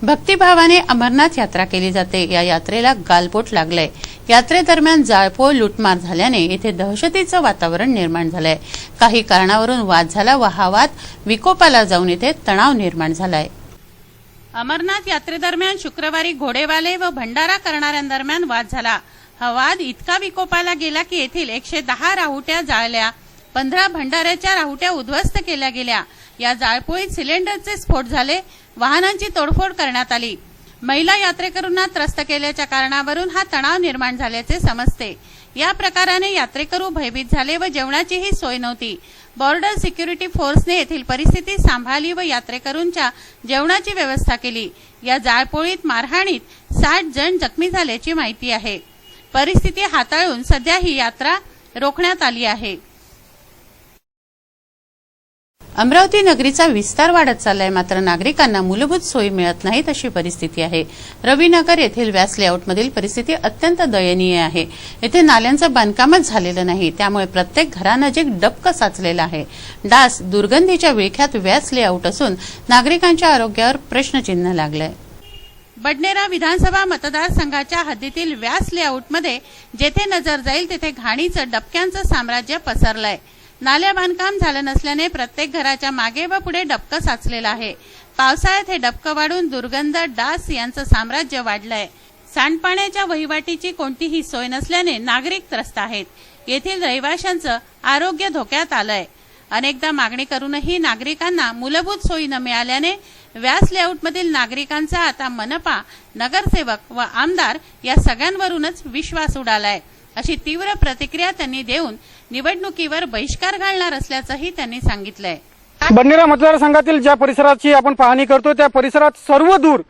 भक्तिभावाने अमरनाथ यात्रा केली जाते। या यात्रेला गालबोट लागलंय। यात्रेदरम्यान जाळपोळ लूटमार झाल्याने येथे दहशतीचं वातावरण निर्माण झालंय। काही कारणावरून वाद झाला व हा वाद विकोपाला जाऊन येथे तणाव निर्माण झालाय। अमरनाथ यात्रेदरम्यान शुक्रवारी घोडेवाले व भंडारा करणाऱ्यांदरम्यान वाद झाला। हा वाद इतका विकोपाला गेला की येथील 110 राहुट्या जाळल्या, 15 भंडाऱ्याच्या राहुट्या उद्ध्वस्त केल्या गेल्या। या जाळपोळीत सिलेंडरचे स्फोट झाले, वाहनांची तोडफोड करण्यात आली। महिला यात्रेकरूंना त्रस्त केल्याच्या कारणावरून हा तणाव निर्माण झाल्याचे समजते। या प्रकाराने यात्रेकरू भयभीत झाले व जेवणाचीही सोय नव्हती। बॉर्डर सिक्युरिटी फोर्सने येथील परिस्थिती सांभाळली व यात्रेकरूंच्या जेवणाची व्यवस्था केली। या जाळपोळीत मारहाणीत 60 जण जखमी झाल्याची माहिती आहे। परिस्थिती हाताळून सध्या ही यात्रा रोखण्यात आली आहे। अमरावती नगरीचा विस्तार वाढत चाललाय, मात्र नागरिकांना मूलभूत सोयी मिळत नाहीत अशी परिस्थिती आहे। रविनगर येथील व्यास लेआउटमधील परिस्थिती अत्यंत दयनीय आहे। येथे नाल्यांचं बांधकामच झालेलं नाही, त्यामुळे प्रत्येक घरानजीक डबकं साचलेलं आहे। डास दुर्गंधीच्या विळख्यात व्यास लेआउट असून नागरिकांच्या आरोग्यावर प्रश्नचिन्ह लागलंय। बडनेरा विधानसभा मतदारसंघाच्या हद्दीतील व्यास लेआउटमध्ये जेथे नजर जाईल तेथे घाणीचं डबक्यांचं साम्राज्य पसरलंय। नाल्या बांधकाम झालं नसल्याने प्रत्येक घराच्या मागे व पुढे डबकं साचलेलं आहे। पावसाळ्यात हे डबकं वाढून दुर्गंध, डास यांचं साम्राज्य वाढलंय। सांडपाण्याच्या वहिवाटीची कोणतीही सोय नसल्याने नागरिक त्रस्त आहेत। येथील रहिवाशांचं आरोग्य धोक्यात आलंय। अनेकदा मागणी करूनही नागरिकांना मूलभूत सोयी न मिळाल्याने व्यास लेआउटमधील नागरिकांचा आता मनपा, नगरसेवक व आमदार या सगळ्यांवरूनच विश्वास उडालाय अशी तीव्र प्रतिक्रिया त्यांनी देऊन निवडणुकीवर बहिष्कार घालणार असल्याचंही त्यांनी सांगितलंय। बडनेरा मतदारसंघातील ज्या परिसराची आपण पाहणी करतो त्या परिसरात सर्व दूर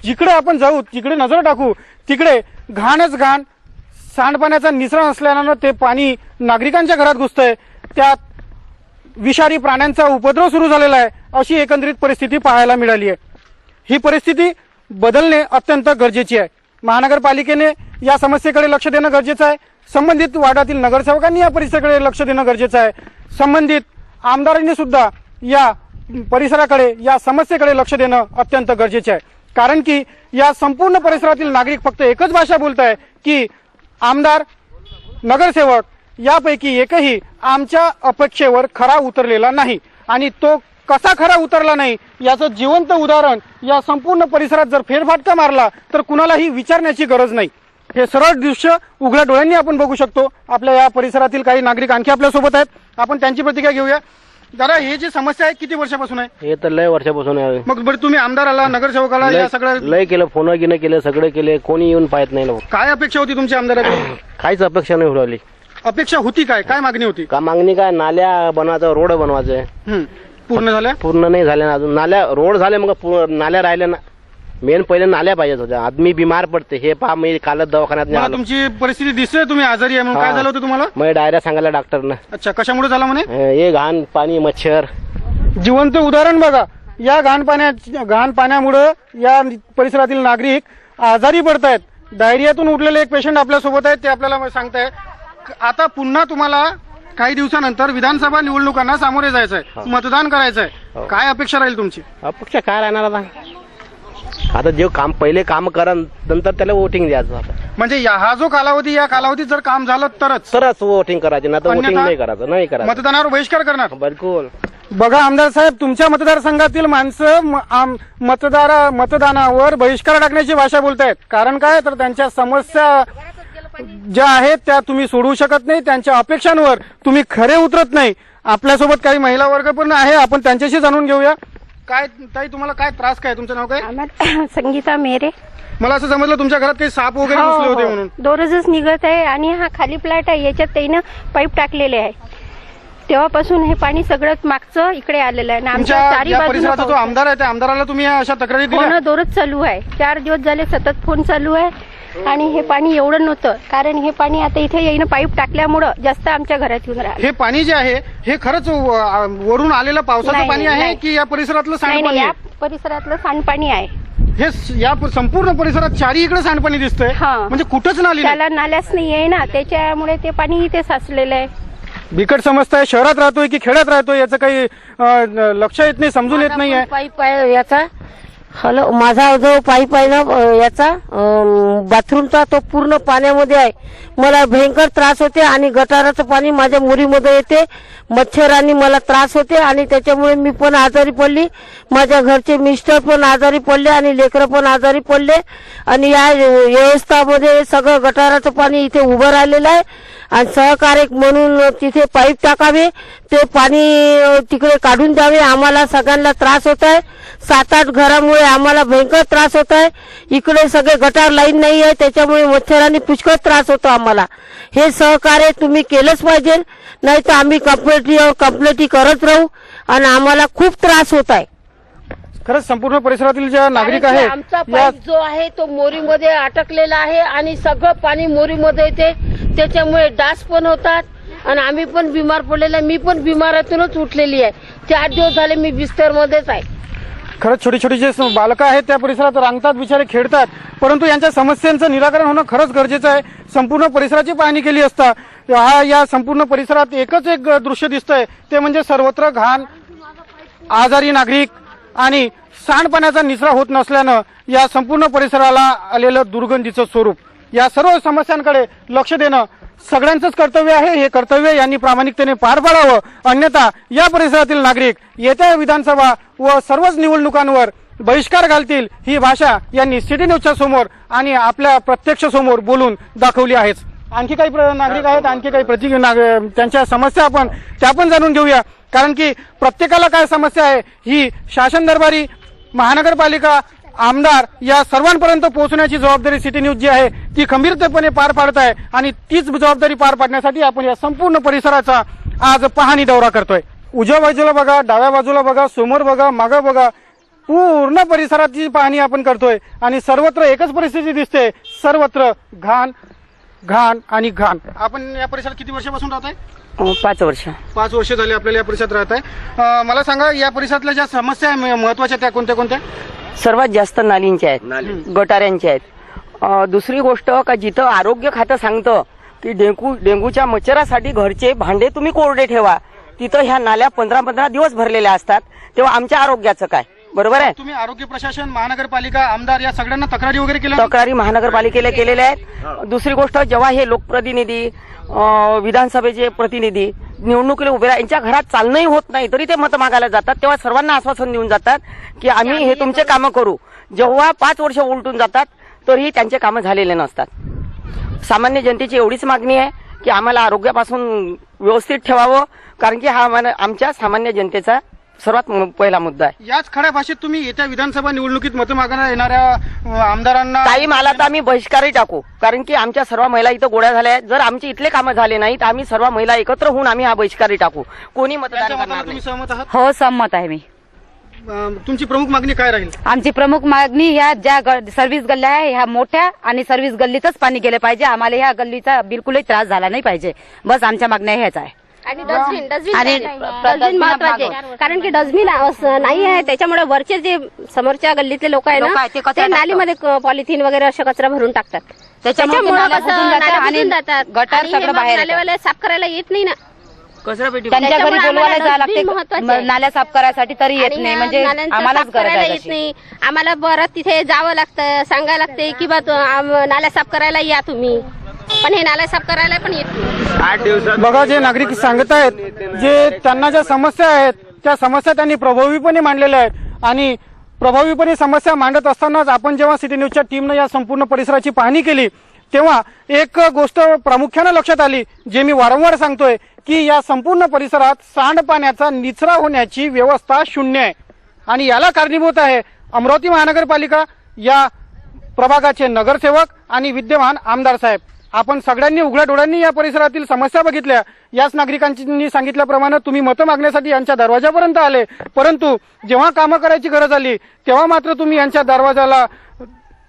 जिकडे आपण जाऊ, जिकडे नजर टाकू तिकडे घाणच घाण, सांडपाण्याचा निचरा असल्यानं ते पाणी नागरिकांच्या घरात घुसतंय। त्यात विषारी प्राण्यांचा उपद्रव सुरू झालेला आहे अशी एकंदरीत परिस्थिती पाहायला मिळाली आहे। ही परिस्थिती बदलणे अत्यंत गरजेची आहे। महानगरपालिकेने या समस्येकडे लक्ष देणं गरजेचं आहे। संबंधित वार्डातील नगरसेवकांनी या परिसराकडे लक्ष देणं गरजेचं आहे। संबंधित आमदारांनी सुद्धा या परिसराकडे, या समस्येकडे लक्ष देणं अत्यंत गरजेचे आहे। कारण की या संपूर्ण परिसरातील नागरिक फक्त एकच भाषा बोलत आहे की आमदार, नगरसेवक यापैकी एकही आमच्या अपेक्षेवर खरा उतरलेला नाही आणि तो कसा खरा उतरला नाही याचं जिवंत उदाहरण या संपूर्ण परिसरात जर फेरफटका मारला तर कुणालाही विचारण्याची गरज नाही। हे सरळ दृश्य उघड्या डोळ्यांनी आपण बघू शकतो। आपल्या या परिसरातील काही नागरिक आणखी आपल्या सोबत आहेत, आपण त्यांची प्रतिक्रिया घेऊया। दादा, हे जी समस्या आहे किती वर्षापासून आहे? हे तर लय वर्षापासून आहे। मग बरं, तुम्ही आमदाराला, नगरसेवकाला या सगळ्या लय केलं, फोन गिनं केलं, सगळं केलं, कोणी येऊन पाहत नाही ना। काय अपेक्षा होती तुमच्या आमदाराकडे? काहीच अपेक्षा नाही उडवली। अपेक्षा होती काय? काय मागणी होती? का मागणी काय? नाल्या बनवायचं, रोड बनवायचं। पूर्ण झाल्या? पूर्ण नाही झाल्या ना अजून। नाल्या रोड झाले, मग नाल्या राहिल्या ना। मेन पहिले नाल्या पाहिजेत होत्या। आदमी बिमार पडते। हे पहा, मी कालच दवाखान्यात तुमची परिस्थिती दिसते, तुम्ही आजारी आहे म्हणून। काय झालं होतं तुम्हाला? मग डायरेक्ट सांगायला डॉक्टरनं। अच्छा, कशामुळे झाला म्हणे? हे घाण पाणी, मच्छर। जिवंत उदाहरण बघा। या घाण पाण्यामुळे या परिसरातील नागरिक आजारी पडत आहेत। डायरियातून उठलेले एक पेशंट आपल्या सोबत आहेत, ते आपल्याला सांगताय आता पुन्हा तुम्हाला काही दिवसानंतर विधानसभा निवडणुकांना सामोरे जायचंय, मतदान करायचंय। काय अपेक्षा राहील तुमची? अपेक्षा काय राहणार आता जे काम पहिले काम करा, नंतर त्याला वोटिंग द्यायचं। म्हणजे हा जो कालावधी, या कालावधीत जर काम झालं तरच वोटिंग करायचे, ना तर वोटिंग नाही करायचं, नाही करायचं। मतदानावर बहिष्कार करणार? बिलकुल। बघा आमदार साहेब, तुमच्या मतदारसंघातील माणसं मतदानावर बहिष्कार टाकण्याची भाषा बोलतायत। कारण काय तर त्यांच्या समस्या ज्या आहेत त्या तुम्ही सोडवू शकत नाही, त्यांच्या अपेक्षांवर तुम्ही खरे उतरत नाही। आपल्यासोबत काही महिला वर्ग पण आहे, आपण त्यांच्याशी जाणून घेऊया। काय ताई, तुम्हाला काय त्रास, काय तुमचं नाव काय? संगीता मेरे। मला असं समजलं तुमच्या घरात काही साप वगैरे घुसले होते म्हणून। दररोजच निघत आहे आणि हा खाली फ्लॅट आहे, याच्यात त्यानं पाईप टाकलेले आहे, तेव्हापासून हे पाणी सगळं मागचं इकडे आलेलं आहे। आमच्या परिसराचा जो आमदार आहे त्या आमदाराला तुम्ही अशा तक्रारी दिल्या? दररोज चालू आहे, 4 दिवस झाले सतत फोन चालू आहे। आणि हे पाणी एवढं नव्हतं, कारण हे पाणी आता इथे येईन पाईप टाकल्यामुळं जास्त आमच्या घरात येऊन राहिलं। हे पाणी जे आहे हे खरंच वरून आलेलं पावसाचं पाणी आहे की या परिसरातलं सांडपाणी? या परिसरातलं सांडपाणी आहे। हे या संपूर्ण परिसरात चारी इकडे सांडपाणी दिसतंय, म्हणजे कुठंच नाली नाही? त्याला नाल्याच नाही आहे ना, त्याच्यामुळे ते पाणी इथे साचलेलं आहे। बिकट समजताय, शहरात राहतोय की खेड्यात राहतोय याचं काही लक्ष येत नाही, समजून येत नाहीये। पाईप आहे याचा, हॅलो, माझा जो पाईप आहे ना याचा बाथरूमचा, तो पूर्ण पाण्यामध्ये आहे. मला भयंकर त्रास होते आणि गटाराचं पाणी माझ्या मुरीमध्ये येते. मच्छरांनी मला त्रास होते आणि त्याच्यामुळे मी पण आजारी पडली. माझ्या घरचे मिस्टर पण आजारी पडले आणि लेकरं पण आजारी पडले. आणि या व्यवस्थामध्ये सगळं गटाराचं पाणी इथे उभं राहिलेलं आहे आणि सहकार्य म्हणून तिथे पाईप टाकावे, ते पाणी तिकडे काढून द्यावे. आम्हाला सगळ्यांना त्रास होत आहे. 7-8 घरामुळे आम्हाला भयंकर त्रास होत आहे. इकडे सगळे गटार लाईन नाही आहे, त्याच्यामुळे मच्छरांनी पुष्कळ त्रास होतो आम्हाला. हे सहकार्य तुम्ही केलंच पाहिजे, नाही तर आम्ही कंप्लेंटी करत राहू आणि आम्हाला खूप त्रास होत आहे. खरंच संपूर्ण परिसरातील ज्या नागरिक कारण की आहेत आमचा या पाईप जो आहे तो मोरीमध्ये अटकलेला आहे आणि सगळं पाणी मोरीमध्ये येते. त्याच्यामुळे डास पण होतात आणि आम्ही पण बिमार पडलेला आहे. मी पण बिमारातूनच उठलेली आहे. 4 दिवस झाले मी बिस्तरमध्येच आहे. खरंच छोटी छोटी जे बालकं आहेत त्या परिसरात रांगतात, बिचारे खेळतात, परंतु यांच्या समस्यांचं निराकरण होणं खरंच गरजेचं आहे. संपूर्ण परिसराची पाहणी केली असता या संपूर्ण परिसरात एकच एक दृश्य दिसतंय, ते म्हणजे सर्वत्र घाण, आजारी नागरिक आणि सांडपाण्याचा निचरा होत नसल्यानं या संपूर्ण परिसराला आलेलं दुर्गंधीचं स्वरूप. या सर्व समस्यांकडे लक्ष देणं सगळ्यांचंच कर्तव्य आहे. हे कर्तव्य यांनी प्रामाणिकतेने पार पाडावं, अन्यथा या परिसरातील नागरिक येत्या विधानसभा व सर्वच निवडणुकांवर बहिष्कार घालतील, ही भाषा यांनी सिटी न्यूजच्या समोर आणि आपल्या प्रत्यक्ष समोर बोलून दाखवली आहेच. आणखी काही नागरिक आहेत, आणखी काही त्यांच्या समस्या आपण त्या पण जाणून घेऊया. कारण की प्रत्येकाला काय समस्या आहे ही शासन दरबारी, महानगरपालिका, आमदार या सर्वांपर्यंत पोहोचण्याची जबाबदारी सिटी न्यूज जी आहे ती खंबीरतेपणे पार पाडत आहे आणि तीच जबाबदारी पार पाडण्यासाठी आपण या संपूर्ण परिसराचा आज पाहणी दौरा करतोय. उजव्या बाजूला बघा, डाव्या बाजूला बघा, समोर बघा, मागं बघा, पूर्ण परिसराची पाहणी आपण करतोय आणि सर्वत्र एकच परिस्थिती दिसते, सर्वत्र घाण घाण आणि घाण. आपण या परिसरात किती वर्षापासून राहत आहे? 5 वर्ष. 5 वर्ष झाली आपल्याला या परिसरात राहत आहे. मला सांगा, या परिसरातल्या ज्या समस्या आहे महत्वाच्या त्या कोणत्या कोणत्या? सर्वात जास्त नालींच्या आहेत, गटाऱ्यांच्या आहेत. दुसरी गोष्ट का जिथं आरोग्य खातं सांगतं की डेंग्यूच्या मच्छरासाठी घरचे भांडे तुम्ही कोरडे ठेवा, तिथं ह्या नाल्या 15-15 दिवस भरलेल्या असतात. तेव्हा आमच्या आरोग्याचं काय? बरोबर आहे. तुम्ही आरोग्य प्रशासन, महानगरपालिका, आमदार या सगळ्यांना तक्रारी वगैरे केल्या? तक्रारी महानगरपालिकेला केलेल्या आहेत. दुसरी गोष्ट, जेव्हा हे लोकप्रतिनिधी, विधानसभेचे प्रतिनिधी निवडणुकीला उभे राहा, यांच्या घरात चालणंही होत नाही तरी ते मतं मागायला जातात, तेव्हा सर्वांना आश्वासन देऊन जातात की आम्ही हे तुमचे कामं करू. जेव्हा 5 वर्ष उलटून जातात तरीही त्यांचे कामं झालेले नसतात. सामान्य जनतेची एवढीच मागणी आहे की आम्हाला आरोग्यापासून व्यवस्थित ठेवावं, कारण की हा आमच्या सामान्य जनतेचा सर्वात पहिला मुद्दा आहे. याच खड्या भाषेत तुम्ही येत्या विधानसभा निवडणुकीत मतं मागण्यात येणाऱ्या आमदारांना टाईम आला तर आम्ही बहिष्कारही टाकू, कारण की आमच्या सर्व महिला इथं गोळ्या झाल्या आहेत. जर आमचे इथले कामं झाले नाही तर आम्ही सर्व महिला एकत्र होऊन आम्ही हा बहिष्कारही टाकू. कोणी मतदान त्यांच्या करणार मताला नाही. तुम्ही सहमत आहात? हो, संमत आहे मी. तुमची प्रमुख मागणी काय राहील? आमची प्रमुख मागणी ह्या ज्या सर्व्हिस गल्ल्या आहे ह्या मोठ्या आणि सर्व्हिस गल्लीतच पाणी गेलं पाहिजे. आम्हाला ह्या गल्लीचा बिलकुलही त्रास झाला नाही पाहिजे. बस आमच्या मागण्या ह्याच आहे. आणि डस्टबिन आणि डस्टबिन महत्वाचे, कारण की डस्टबिन नाही आहे, त्याच्यामुळे वरचे जे समोरच्या गल्लीतले लोक आहे लोकं ना आहेत, ते कचरा ते नालीमध्ये पॉलिथिन वगैरे अशा कचरा भरून टाकतात. त्याच्यामुळे नाल्या कसं बुजून जातात नाल्या आणि बुजून जातात. गटार आणि हे सगळं मग बाहेर येतं. नालेवाले साफ करायला येत नाही ना. कचरापेटी त्यांच्या घरी त्याच्यामुळे बोलवायला आम्हाला जावं डस्टबिन महत्वाचे लागते आहे. नाल्या साफ करायसाठी, तरी येत आणि नाही. म्हणजे नाल्यांचं आम्हालाच साफ गरज करायला आहे येत तशी. नाही. आम्हाला परत तिथे जावं लागतं, सांगायला लागते की बा नाल्या साफ करायला या तुम्ही, पण हे नाल्या साफ करायला पण येत नाही. बघा, जे नागरिक सांगत आहेत, जे त्यांना ज्या समस्या आहेत त्या समस्या त्यांनी प्रभावीपणे मांडलेल्या आहेत आणि प्रभावीपणे समस्या मांडत असतानाच आपण जेव्हा सिटी न्यूजच्या टीमनं या संपूर्ण परिसराची पाहणी केली तेव्हा एक गोष्ट प्रामुख्याने लक्षात आली, जे मी वारंवार सांगतोय की या संपूर्ण परिसरात सांडपाण्याचा निचरा होण्याची व्यवस्था शून्य आहे आणि याला कारणीभूत आहे अमरावती महानगरपालिका, या प्रभागाचे नगरसेवक आणि विद्यमान आमदार साहेब. आपण सगळ्यांनी उघड्या डोळ्यांनी या परिसरातील समस्या बघितल्या. याच नागरिकांनी सांगितल्याप्रमाणे तुम्ही मतं मागण्यासाठी यांच्या दरवाजापर्यंत आले, परंतु जेव्हा कामं करायची गरज आली तेव्हा मात्र तुम्ही यांच्या दरवाजाला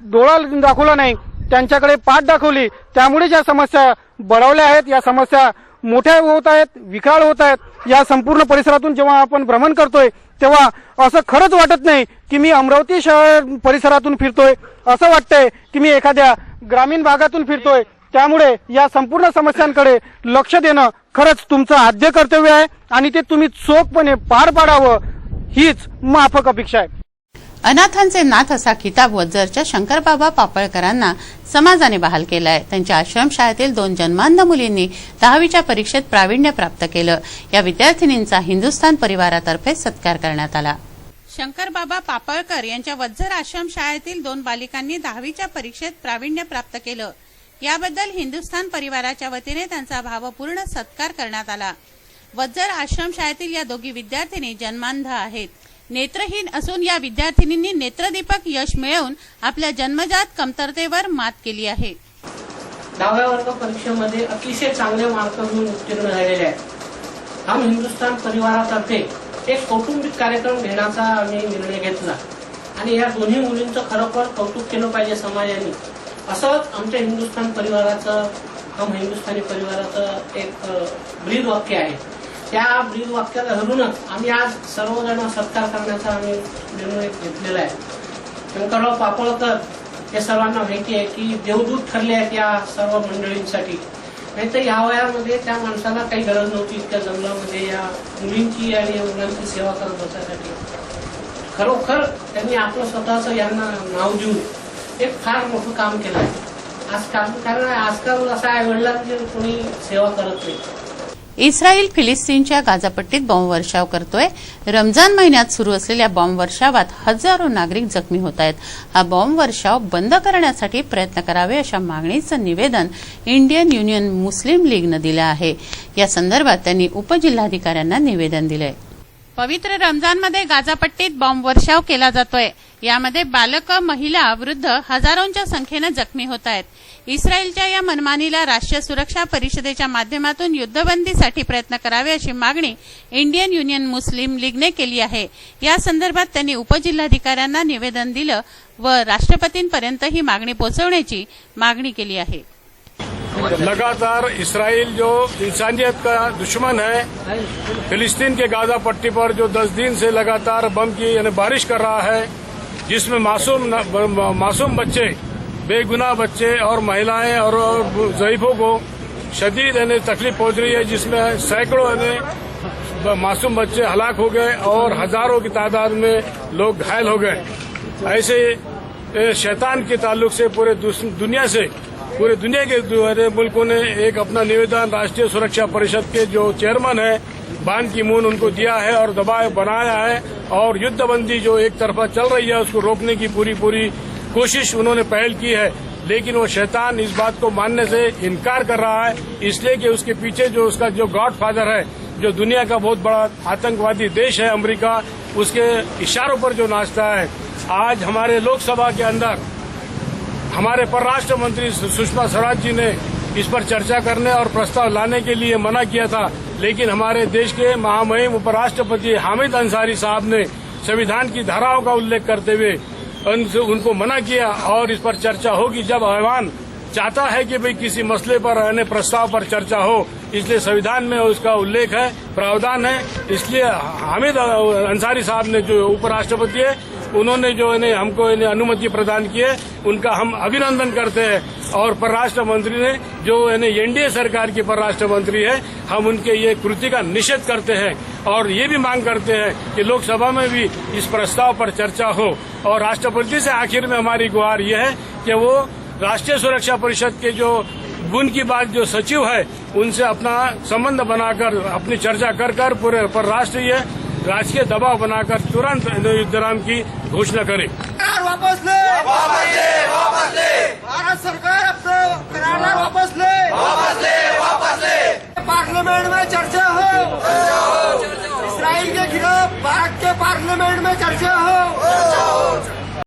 डोळा दाखवला नाही, त्यांच्याकडे पाठ दाखवली. त्यामुळे ज्या समस्या बळावल्या आहेत, या समस्या मोठ्या होत आहेत, विकराळ होत आहेत. या संपूर्ण परिसरातून जेव्हा आपण भ्रमण करतोय तेव्हा असं खरंच वाटत नाही की मी अमरावती शहर परिसरातून फिरतोय, असं वाटतंय की मी एखाद्या ग्रामीण भागातून फिरतोय. त्यामुळे या संपूर्ण समस्यांकडे लक्ष देणं खरंच तुमचं आद्य कर्तव्य आहे आणि ते तुम्ही चोखपणे पार पाडावं हीच माफक अपेक्षा आहे. अनाथांचे नाथ असा खिताब वज्जरच्या शंकरबाबा पापळकरांना समाजाने बहाल केलाय। त्यांच्या आश्रमशाळेतील 2 जन्मांध मुलींनी 10वीच्या परीक्षेत प्रावीण्य प्राप्त केलं। या विद्यार्थिनींचा हिंदुस्थान परिवारातर्फे सत्कार करण्यात आला। शंकरबाबा पापळकर यांच्या वज्जर आश्रमशाळेतील 2 बालिकांनी 10वीच्या परीक्षेत प्रावीण्य प्राप्त केलं। याबद्दल हिंदुस्थान परिवाराच्या वतीने त्यांचा भावपूर्ण सत्कार करण्यात आला। वज्जर आश्रमशाळेतील या दोघी विद्यार्थिनी जन्मांध आहेत। नेत्रहीन असून या विद्यार्थिनींनी नेत्रदीपक यश मिळवून आपल्या जन्मजात कमतरतेवर मात केली आहे। 10व्या वर्ग परीक्षेमध्ये अतिशय चांगले मार्क घेऊन उत्तीर्ण झालेले आहेत। हम हिंदुस्थान परिवारातर्फे एक कौटुंबिक कार्यक्रम घेण्याचा आम्ही निर्णय घेतला आणि या दोन्ही मुलींचं खरोखर कौतुक केलं पाहिजे समाजाने। असंच आमच्या हिंदुस्थान परिवाराचं हम हिंदुस्थानी परिवाराचं एक ब्रीद वाक्य आहे। त्या ब्रीद वाक्याला धरूनच आम्ही आज सर्वजण सत्कार करण्याचा आम्ही निर्णय घेतलेला आहे। शंकरराव पापळकर हे सर्वांना माहिती आहे की देवदूत ठरले आहेत या सर्व मंडळींसाठी। नाहीतर या वयामध्ये त्या माणसाला काही गरज नव्हती इतक्या जंगलामध्ये या मुलींची आणि या मुलांची सेवा करत बसण्यासाठी। खरोखर त्यांनी आपलं स्वतःचं यांना नाव देऊन एक फार मोठं काम केलं आहे। कारण आजकाल असं आहे वडिलांची कोणी सेवा करत नाही। इस्रायल फिलिस्तीनच्या गाझापट्टीत बॉम्बवर्षाव करतोय। रमजान महिन्यात सुरू असलेल्या बॉम्बवर्षावात हजारो नागरिक जखमी होत आहेत। हा बॉम्बवर्षाव बंद करण्यासाठी प्रयत्न करावे अशा मागणीचं निवेदन इंडियन युनियन मुस्लिम लीगनं दिलं आहे। या संदर्भात त्यांनी उपजिल्हाधिकाऱ्यांना निवेदन दिलंय। पवित्र रमजानमध्ये गाझापट्टीत बॉम्बवर्षाव केला जातोय। यामध्ये बालक, महिला, वृद्ध हजारोंच्या संख्येनं जखमी होत आहेत। इस्रायलच्या या मनमानीला राष्ट्रीय सुरक्षा परिषदेच्या माध्यमातून युद्धबंदीसाठी प्रयत्न करावे अशी मागणी इंडियन युनियन मुस्लिम लीगने केली आहे। या संदर्भात त्यांनी उपजिल्हाधिकाऱ्यांना निवेदन दिलं व राष्ट्रपतींपर्यंत ही मागणी पोहोचवण्याची मागणी केली आहे। लगातार इसराइल जो इंसानियत का दुश्मन है, फिलिस्तीन के गाजा पट्टी पर जो 10 दिन से लगातार बम की यानी बारिश कर रहा है, जिसमें मासूम बच्चे, बेगुनाह बच्चे और महिलाएं और ज़ईफों को शदीद यानी तकलीफ पहुंच रही है, जिसमें सैकड़ों यानी मासूम बच्चे हलाक हो गए और हजारों की तादाद में लोग घायल हो गए। ऐसे शैतान के ताल्लुक से पूरे दुनिया के मुल्कों ने एक अपना निवेदन राष्ट्रीय सुरक्षा परिषद के जो चेयरमैन है बान की मून उनको दिया है और दबाव बनाया है और युद्धबंदी जो एक तरफा चल रही है उसको रोकने की पूरी कोशिश उन्होंने पहल की है। लेकिन वो शैतान इस बात को मानने से इनकार कर रहा है, इसलिए कि उसके पीछे जो उसका जो गॉडफादर है, जो दुनिया का बहुत बड़ा आतंकवादी देश है अमेरिका, उसके इशारों पर जो नाचता है। आज हमारे लोकसभा के अंदर हमारे परराष्ट्र मंत्री सुषमा स्वराज जी ने इस पर चर्चा करने और प्रस्ताव लाने के लिए मना किया था, लेकिन हमारे देश के महामहिम उपराष्ट्रपति हामिद अंसारी साहब ने संविधान की धाराओं का उल्लेख करते हुए उनको मना किया और इस पर चर्चा होगी। जब ऐवान चाहता है कि भाई किसी मसले पर अन्य प्रस्ताव पर चर्चा हो, इसलिए संविधान में उसका उल्लेख है, प्रावधान है। इसलिए हामिद अंसारी साहब ने जो उपराष्ट्रपति है उन्होंने जो हमको अनुमति प्रदान की है, उनका हम अभिनंदन करते हैं। और परराष्ट्र मंत्री ने जो एनडीए सरकार के परराष्ट्र मंत्री है, हम उनके ये कृति का निषेध करते हैं और ये भी मांग करते हैं कि लोकसभा में भी इस प्रस्ताव पर चर्चा हो। और राष्ट्रपति से आखिर में हमारी गुहार ये है कि वो राष्ट्रीय सुरक्षा परिषद के जो बुन की बात जो सचिव है उनसे अपना संबंध बनाकर अपनी चर्चा कर पूरे पर राष्ट्रीय दबाव बनाकर तुरंत युद्धविराम की घोषणा करे। वापस ले भारत सरकार अपना करार वापस ले पार्लियामेंट में चर्चा हो, इसराइल के खिलाफ भारत के पार्लियामेंट में चर्चा हो।